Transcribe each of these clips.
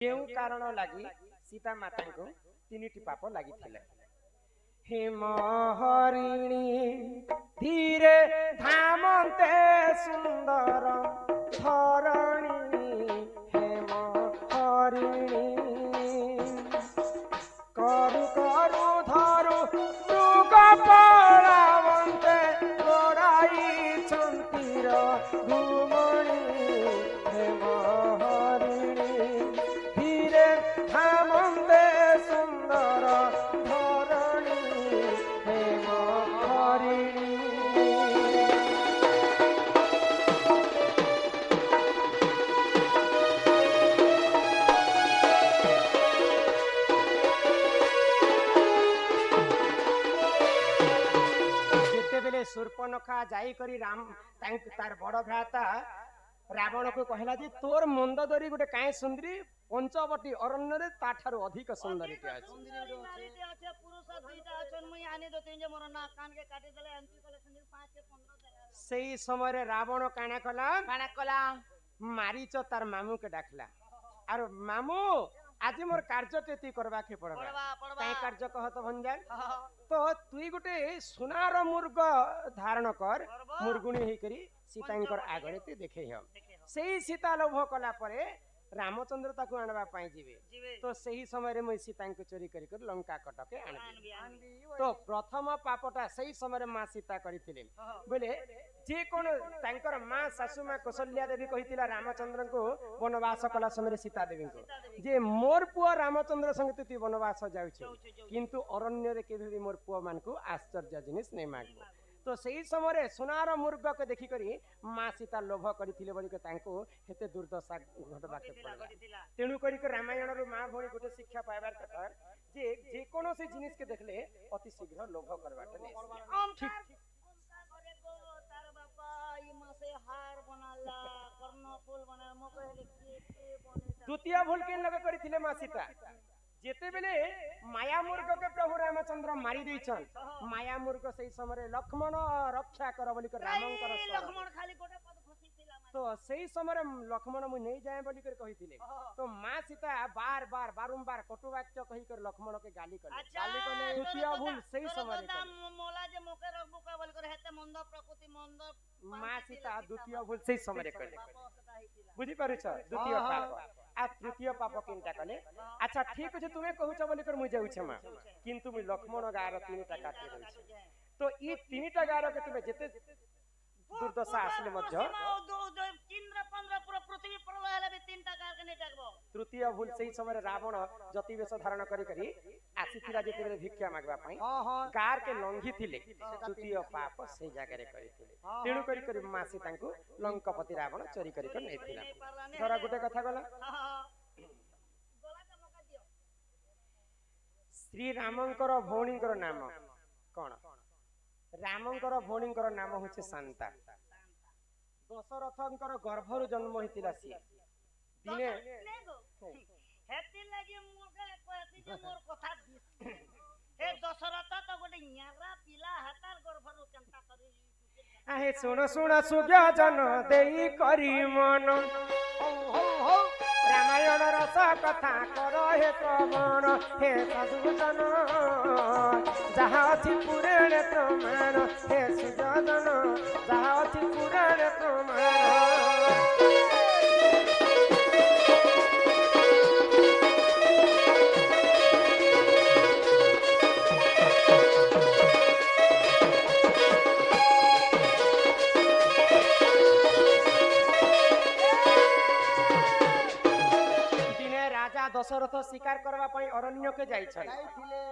केउ कारण लगी सीता माता को तीन पाप लगी हेम हरिणी धीरे धामते सुंदर धरणी हेम हरिणी करु करु धरु मृग पलावंते गोड़ाई चंतीर घुमणी हेम हरिणी धीरे धामते सुंदर धरणी हेम हरिणी। बेले सूर्पनखा जाई करी राम तार बड़ भ्राता रावण को कहला जे तोर मंदोदरी गोटे काए सुंदरी पंचवटी अरण्य रे ताठारु अधिक सुंदरी के अछि पुरुष दुईटा अछन मई आने दो तीन जे मोर ना कान के काटी देले एंट्री कले सुंदरी 5 के 15 सेही समय रे रावण काना कला मारीच तार मामू के डाकला आरो मामू आज मोर कार्य केती करबा के पड़बा काई कार्य कहत भंजान तो तुई गोटे सुनार मुर्ग धारण कर मुर्गुणी हे करी सीतांकर आगरे ते देखे हम सेही सीता लोभ कला परे रामचंद्र ताकू आनबा पाई जीवे तो सेही समय रे मैं सीता को चोरी करी कर लंका कटके आनबी तो प्रथम पापटा सेही समय रे मां सीता करिथिले बोले जे कोन तांकर मां सासु मां कौशल्या देवी कहितिला रामचंद्र को वनवास कला समय रे सीता देवी को जे मोर पुआ रामचंद्र संग तु वनवास जाउछ किंतु अरण्य रे केबे भी मोर पुआ मान को आश्चर्य जिनिस नै मागबो तो सही समय रे सुनार मुर्ग को देखि करी मां सीता लोभ करिथिले बली के तांको हेते दुर्दशा घटबा के पड़ला तेनु करी के रामायण रो मां भोणी गोटे शिक्षा पाइबार कथर जे कोनो से जिनिस के देखले अति शीघ्र लोभ करबाटे नै ठीक तार बापा ई मासे हार बनाला कर्णफूल बना म कहले के बने द्वितीय भूल के लगे करिथिले मां सीता जेते बेले माया मुर्ग के प्रभु रामचंद्र मारी दैछन माया मुर्ग सही समय लक्ष्मण रक्षा कर बोली कर रामंकर लक्ष्मण खाली गोटे पद खुशीथिला तो सही समय लक्ष्मण मु नै जाय बोली कर कहिथिले तो मां सीता बार बार बारंबार कटुवाक्य कहि कर लक्ष्मण के गाली करले द्वितीय भूल सही समय मोला जे मोके रखबो का बोली कर हेते मंद प्रकृति मंद मां सीता द्वितीय भूल सही समय करले बुझी पारुछ द्वितीय पाप आ तृतीय पाप किनटा कले अच्छा ठीक अछि तुमे कहूछ बोली कर मु जाउछ मा किंतु मु लक्ष्मण गार तीनटा काटी रहै तो ई तीनटा गार के तुमे जेते दुर्दशा आसले मध्य इंद्र 15 पूरा पृथ्वी प्रलय हले भी तीनटा गार के नै टाकबो तृतीय भूल सही समय रावण जति वेश धारण करी करी आसीथिला जेते बेले भिक्षा मागबा पई गार के लंघी थिले तृतीय पाप सही जगह रे करिथिले तेणु करी करी मां सीता को लंकापति रावण चोरी करी कर नेथिला धरा गोटे कथा गला श्री रामंकर भौणींकर नाम कोन रामंकर भौणींकर नाम होचे शांता दशरथंकर गर्भरु जन्म होइतिला सी दिने हेति लागि मोके कहति जे मोर कथा हे दशरथ तो गोटे न्यारा पिला हातार गर्भरु केनता करी आहे सुन सुन सुज्ञ जन देई करी मन हो रामायण रस कथा करो हे श्रवण हे साधु जन जहाँ अछि पुराण प्रमाण हे सुजन जहाँ अछि पुराण प्रमाण दशरथ शिकार करबा पई अरण्य के जाई छै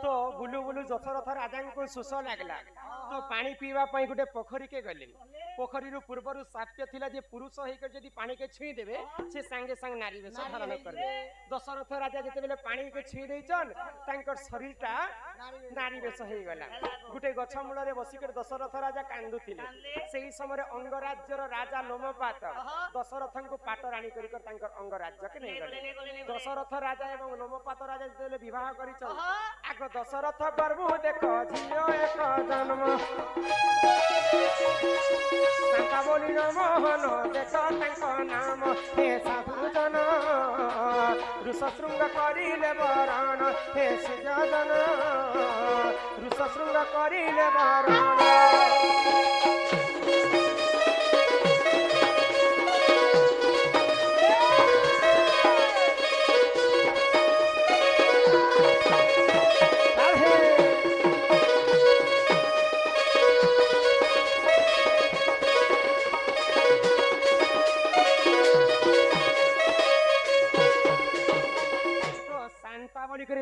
तो बुलु बुलु दशरथ राजा को सुस लागला तो पानी पीवा पई गुटे पोखरी के गले पोखरी रु पूर्वरु साप्य थिला जे पुरुष होई के जदी पानी के छी देबे से संगे संग नारी वेश धारण करबे दशरथ राजा जते बेले पानी के छी देइछन तांकर शरीरटा नारी वेश होई गला गुटे गछ मूल रे बसी के दशरथ राजा कांदुथिले सेही समय अंगराज्यर राजा लोमपात दशरथन को पाट रानी करी कर तांकर अंगराज्य के नै गले दशरथ राजा एवं लोमपात राजा जते विवाह करिछन आग दशरथ गर्भ देखो झियो एक जन्म शांता बोली मोहन देख तांको नाम हे साधु ସୁଜନ ଋଷ ଶୃଙ୍ଗ କରିଲେ ବରଣ ହେ ସୁଜନ ଋଷ ଶୃଙ୍ଗ କରିଲେ ବରଣ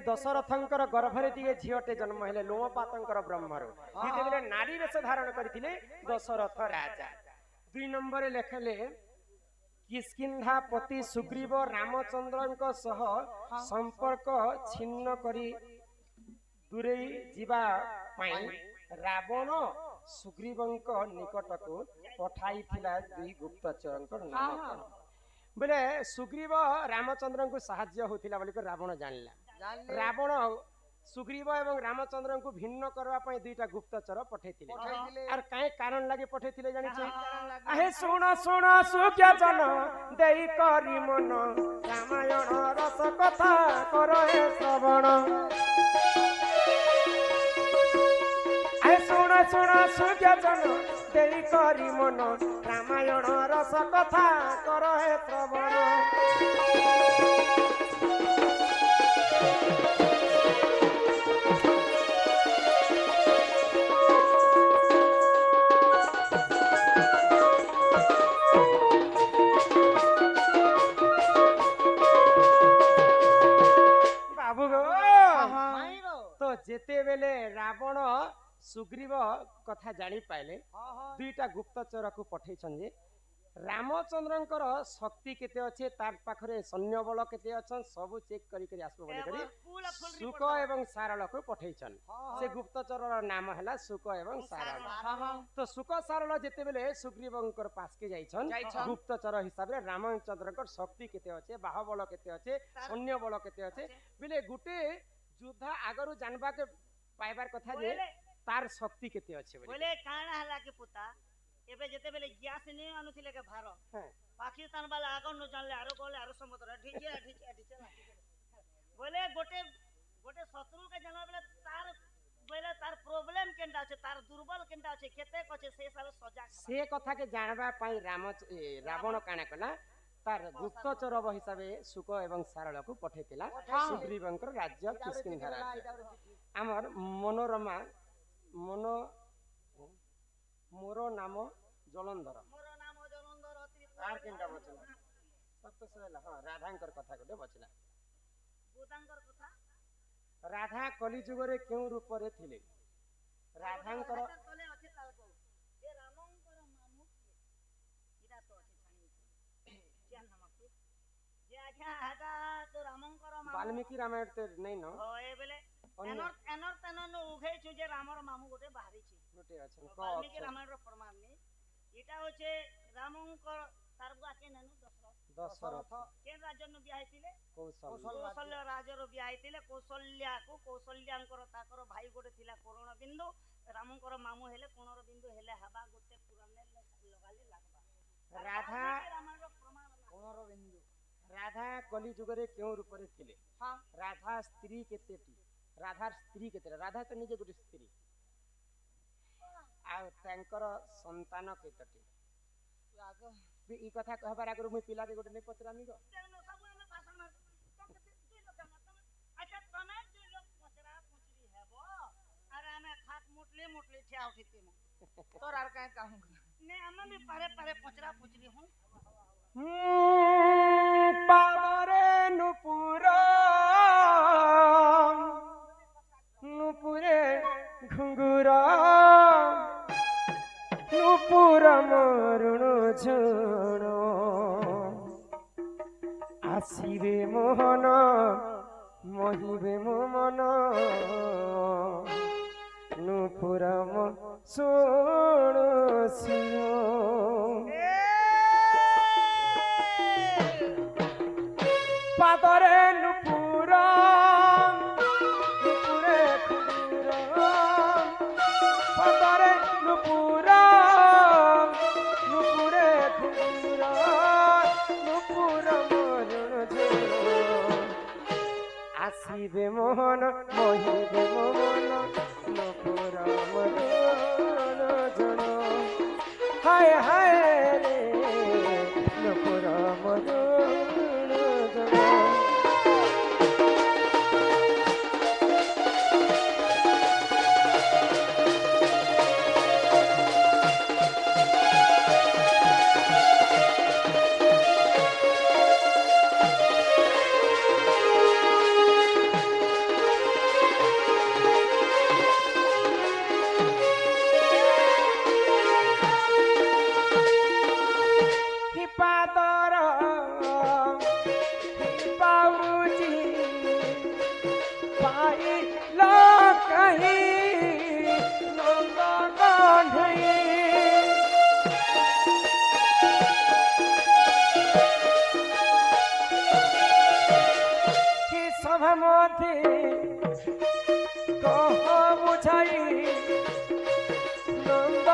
ଦଶରଥଙ୍କର ଗର୍ଭରେ ଟିକେ ଝିଅଟେ ଜନ୍ମ ହେଲେ ଲୋମପାତଙ୍କର ବ୍ରହ୍ମରୁ ଯେତେବେଳେ ନାରୀ ବେଶ ଧାରଣ କରିଥିଲେ ଦଶରଥ ରାଜା। 2 ନମ୍ବରରେ ଲେଖିଲେ କିଷ୍କିନ୍ଧା ପତି ସୁଗ୍ରୀବ ରାମଚନ୍ଦ୍ରଙ୍କ ସହ ସମ୍ପର୍କ ଛିନ୍ନ କରି ଦୂରେଇ ଯିବା ପାଇଁ ରାବଣ ସୁଗ୍ରୀବଙ୍କ ନିକଟକୁ ପଠାଇଥିଲା 2 ଗୁପ୍ତଚରଙ୍କର ନାମ କଣ? ବୋଲେ ସୁଗ୍ରୀବ ରାମଚନ୍ଦ୍ରଙ୍କୁ ସାହାଯ୍ୟ ହଉଥିଲା ବୋଲି ରାବଣ ଜାଣିଲା। ରାବଣ ସୁଗ୍ରୀବ ଏବଂ ରାମଚନ୍ଦ୍ରଙ୍କୁ ଭିନ୍ନ କରିବା ପାଇଁ 2ଟା ଗୁପ୍ତଚର ପଠେଇଥିଲେ। ଆର କାଇଁ କାରଣ ଲାଗି ପଠେଇଥିଲେ ଜାଣିଛେ? ଆହେ ଶୁଣ ଶୁଣ ସୁଜ୍ଞାଜନ ଦେଇ କରି ମନ ରାମାୟଣ ରସ କଥା କର ହେ ଶ୍ରବଣ। ଆହେ ଶୁଣ ଶୁଣ ସୁଜ୍ଞାଜନ ଦେଇ କରି ମନ ରାମାୟଣ ରସ କଥା କର ହେ ଶ୍ରବଣ। तो जेतेबेले रावण सुग्रीव कथा जानी पाइले 2टा गुप्तचर को पठेछन जे रामचंद्रंकर शक्ति केते अच्छे तार पाखरे सैन्य बल केते अछन सब चेक करी करी आसबो बोली करी सुक एवं सारल को पठेछन। से गुप्तचर नाम हला सुक एवं सारल। तो सुक सारल जेतेबेले सुग्रीवंकर पास के जाइछन गुप्तचर हिसाब रे रामचंद्रंकर शक्ति केते अच्छे बाहुबल केते अच्छे सैन्य बल केते अच्छे बिले गुटे युद्ध आगरु जानबा के पाइबार कथा जे तार शक्ति केते अच्छे बोले काना हला के पुता एबे जेते बेले ग्यास ने अनुथिले के भार पाकिस्तान वाला आगो न जानले आरो कोले आरो समुद्र ढिचे बोले गोटे शत्रु के जाना बेले तार प्रॉब्लम केंटा আছে तार दुर्बल केंटा আছে केते कछे से साल सजा से कथा के जानबा पई रावण काना कला तार गुप्तचर हिसाबे सुक एवं सारल को पठेतिला सुग्रीवंकर राज्य किष्किंधा राज्य। हमर मनोरमा मोर नाम जलंधर आर केनटा बचला सत्य सला हां राधांकर कथा गोटे बचला गोदांकर कथा राधा कली जुग रे केउ रूप रे थिले राधांकर तले अछि तालको ए रामंकर मामु इरा तो अछि छानी ज्ञान नमके जे आज्ञा हटा तो रामंकर मामु वाल्मीकि रामायण ते नै न ओ ए बेले एनर तनन उघे छु जे रामर मामु गोटे बाहरी छी गोटे अछन वाल्मीकि रामायण रो प्रमाण नै इटा होचे रामंकर तारबुआ के ननु दशरथ के राज्य नु बियाह हितिले कौशल्य राज्य रो बियाह हितिले कौशल्या को कौशल्यांकर ताकर भाई गोटे थिला कोरण बिंदु रामंकर मामु हेले कोणर बिंदु हेले हबा गोटे पुराने लगाले लागबा राधा रामायण रो प्रमाण कोणर बिंदु राधा कली जुग रे केउ रूप रे थिले हां राधा स्त्री केतेटी राधार स्त्री केते राधा त निजे गोटे स्त्री आ तांकर संतान केतटी आगो ई कथा कहबार आगरु मु पिला के गोटे नै पचरामी गो अच्छा तमे जे लोग पचरा पुचरी हेबो अरे हमें खाक मुटले मुटले ठिया उठिते म तोर आर काहे कहूं ने हम भी पारे पारे पचरा पुचरी हूं पावरे नुपुरे घुंगुरा नुपुर मरुणु झुणो आसिबे मोहन महिबे मो मन नुपुर सुणु सिरो पादरे नुपुरा नुपुरे खुंगुरा पादरे नुपुरा नुपुरे खुंगुरा नुपुर मोर আসিবে মোহন মহিবে মোহন নপুর মরণ জন হায় হায় রে নপুর মরণ জন ପାଦର ପାଉରୁଛି ପାଇଲ କହି ନନ୍ଦ କଣ୍ଢେଇ କି ସଭା ମধ্যে কহ বুঝাই নন্দ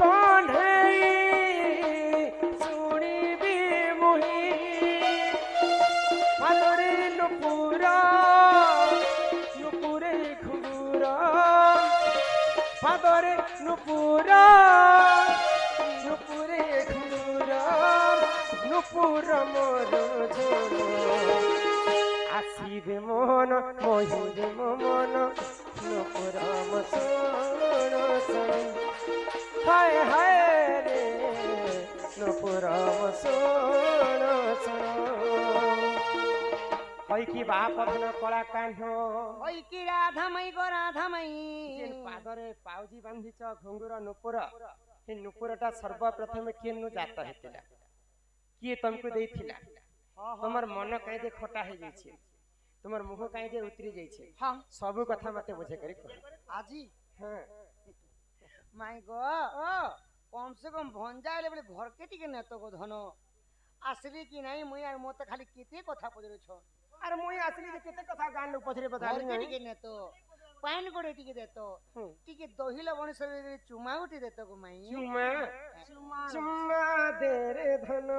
কণ্ঢেই শুনিবি মুহি পাদরে নুপুরা নুপুরে ঘুরা পাদরে নুপুরা নুপুরে ঘুরা নুপুর মোর ঝোল আসিবে মোহন মহিবে মন নুপুর মসন হায় হায় রে নুপুর মসন হয় কি বাপ ধন কলা কাহ্ন ওই কি রাধামাই গো রাধামাই যেন পাদরে পাউজি বাঁধিছ ঘুঙ্গুর নুপুর সেই নুপুরটা সর্বপ্রথমে কিଏ नु ଜାତ ହେଇଥିଲା କିଏ ତମକୁ ଦେଇଥିଲା তোমার মন কাই যে খটা হয়ে যাইছে তোমার মুখ কাই যে উতরি যাইছে হ্যাঁ সবু কথা মতে বুঝে করি কহ আজি হ্যাঁ মাই গো কম সে কম ভঞ্জা এলে বলে ঘর কে টিকে নেতো গো ধন আসলি কি নাই মুই আর মতে খালি কেতে কথা পড়েছ আর মুই আসলি যে কেতে কথা গান লোক পছরে ঘর বতালি কে টিকে নেতো পাইন গোড়ে টিকে দেতো টিকে দহিল বনসরে চুমা উঠি দেতো গো মাই চুমা চুমা চুমা দে রে ধন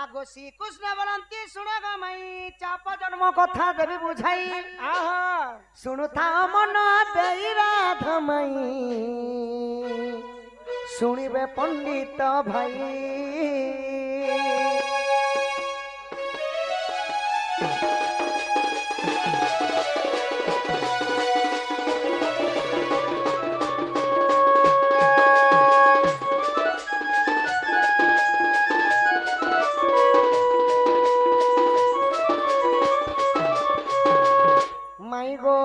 আগো শ্রীকৃষ্ণ বলন্তি শুণ গো মাই চাপ জন্ম কথা দেবি বুঝাই আহা শুনুথা মন দেই রাধমাই শুনিবে পণ্ডিত ভাই মাই গো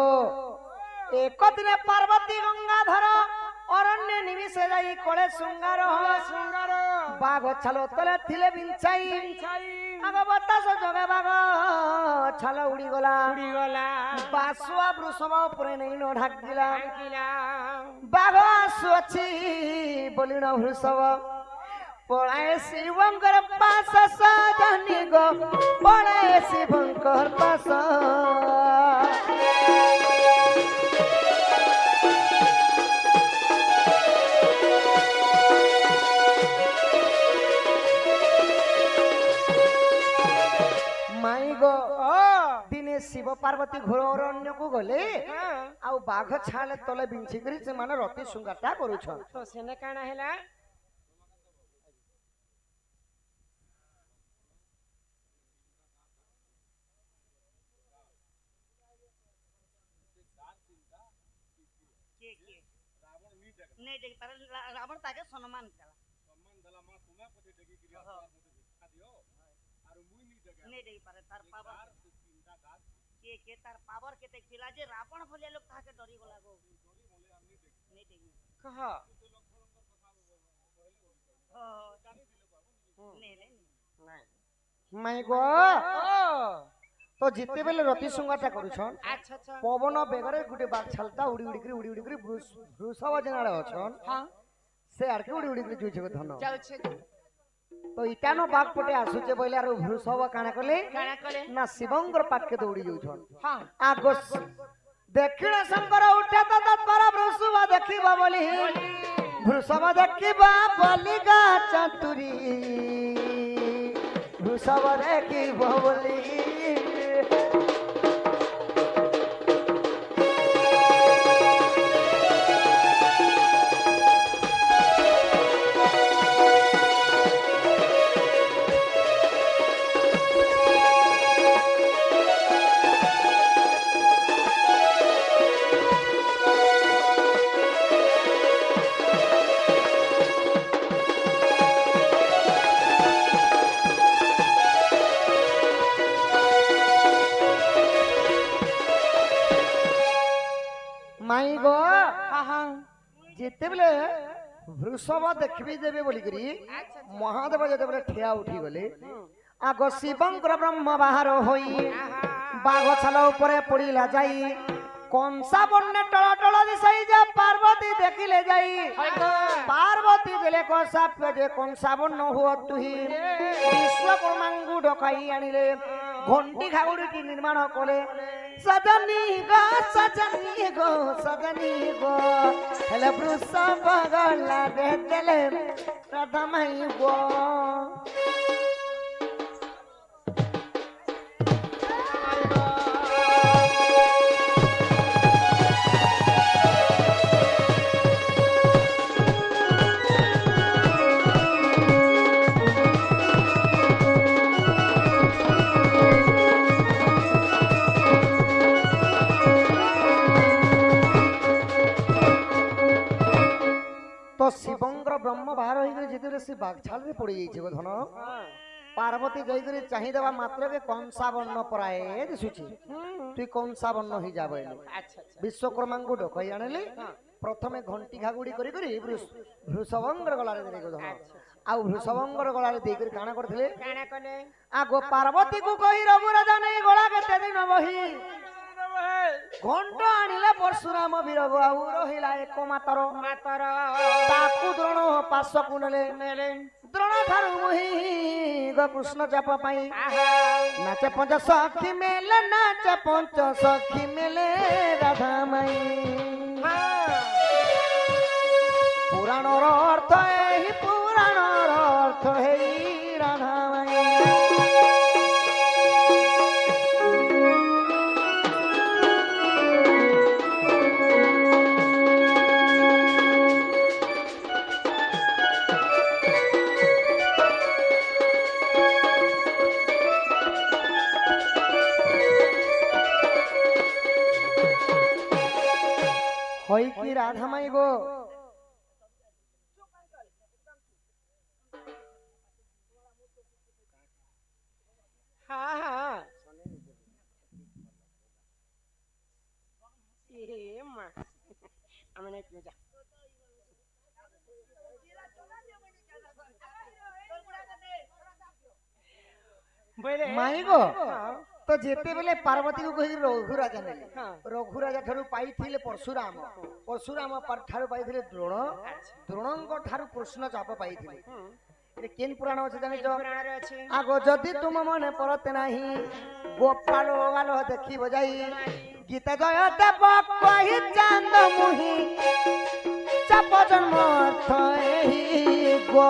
একদিনে পার্বতী গঙ্গাধর অরণ্যে নিমিষে যাই করে শৃঙ্গার সুন্দর বাঘ ছাল তলে থিলে বিঞ্ছাই ছাই আগ বাতাস জগে বাঘ ছাল উড়ি গলা উড়ি গলা বাসুয়া বৃষভ উপরে নেই ন ঢাক দিলা আঙ্কিলা বাঘ আসুଅଛି বলিণ বৃষভ পড়ায় শিবঙ্কর পাশ সজনি গো পড়ায় শিবঙ্কর পাশ মাই গো দিনে শিব পার্বতী ঘোর অরণ্যକୁ গলে ଆଉ ବାଘ ଛାଲେ ତଳେ ବିଞ୍ଛି କରି ସେମାନେ ରତି ଶୃଙ୍ଗାରଟା କରୁଛନ୍ তো সেনে কাଣା হেলা नहीं देख पर रावण ताके सम्मान कला नहीं देख पारे तार पावर के तार पावर के देखिला जे रावण भले लोग ताके डरी गला गो नहीं देख কহ नहीं ले নাই माई गो तो जिते बेले रति सुंगाटा करूछन আচ্ছা আচ্ছা पवन बेगरे गुटे बाग छलता उड़ी उड़ी करी वृषभ जनाड़े अछन হ্যাঁ से आड़के उड़ी करी जुइछ गो धन চলছে तो इटानो बाग पटे आसुचे बोले आरो वृषभ काना कले কাଣା কলে ना शिवंकर पाटके दौड़ी जाउछन হ্যাঁ आगो दक्षिण शंकर उठे तो तत्पर वृषभ देखिबा बोली वृषभ देखिबा बोली गा चतुरी वृषभ देखिबा बोली हाँ हाँ যেতেবেলে বৃষভ দেখবি দেবে বলিকি মহাদেব যেতেবেলে ঠিয়া উঠি গলে আগ শিবঙ্কর ব্রহ্ম বাহার হই বাঘ ছাল উপরে পড়িলা যাই কংসা বন্যে টল টল দিশাই যা পার্বতী দেখিলে যাই পার্বতী দেলে কংসা পেটে কংসা বন্য হুয় তুহি বিশ্বকর্মাঙ্গু ডকাই আনিলে ঘন্টি ঘাগুড়িটি নির্মাণ কলে সজনী গো সজনী গো সজনী গো হেলে বৃষভ গলা দেলে রাধামাই গো তো শিবঙ্কর ব্রহ্ম বাহার হয়ে গেলে যেতে সে বাঘছালে পড়ে যাইছে গো ধন পার্বতী যাই করে চাহি দেওয়া মাত্রকে কংসা বর্ণ পরায় দিশুছি তুই কংসা বর্ণ হয়ে যাবে আচ্ছা আচ্ছা বিশ্বকর্মাঙ্কু ডকাই আনিলি প্রথমে ঘন্টি ঘাগুড়ি করি করি বৃষভঙ্গর গলারে দেলে গো ধন আউ বৃষভঙ্গর গলারে দেই করে কাଣା করଥିଲେ কাଣା কলে আগো পার্বতী কু কহি রঘুরাজা নেই গলা কেতে দিন বহি ঘন্ট আনিলে পরশুরাম বীরব আউ রহিলা এক মাতর মাতর তাকু দ্ରୋଣ ପାଶକୁ ନେଲେ ନେଲେ ଦ୍ରୋଣ ଠାରୁ ମୁହିଁ ଗ କୃଷ୍ଣ ଚାପ ପାଇଁ ଆହା ନାଚ ପଞ୍ଚ ସଖୀ ମେଲେ ନାଚ ପଞ୍ଚ ସଖୀ ମେଲେ ରାଧା ମାଇ ପୁରାଣର ଅର୍ଥ ଏହି ପୁରାଣର ଅର୍ଥ ହେଇ ରାଧା ମାଇ হই কি রাধা মাই গো हाँ हाँ ये माँ हमने क्यों जा बोले মাই গো हाँ তো যেতেবেলে পার্বতী কু কহি রঘুরাজা নেলে हाँ রঘুরাজা ঠাରୁ পাইଥିଲେ পরশুରାମ পরশুରାମ ଠାରୁ ପାଇଥିଲେ ଦ୍ରୋଣ ଦ୍ରୋଣଙ୍କ ଠାରୁ କୃଷ୍ଣ ଚାପ ପାଇଥିଲେ এটা কেন পুরাণ আছে জানিছ पुराण रे अच्छे আগ যদি তুম মনে পড়তে নাহি গোপাল গালো দেখি বজাই গীত জয় দেব কহি চান্দ মুহি চাপ জন্ম অর্থ এই গো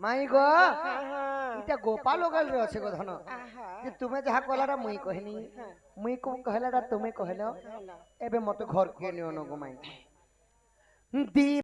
মাই গো हाँ हाँ এটা গোপাল গাল রে আছে গো ধন आहा যে তুমি যাহা কলাটা মুই কহিনি মুই কো কহলাটা তুমি কহিল এবে মতে ঘর কে নিও ন গো মাই দি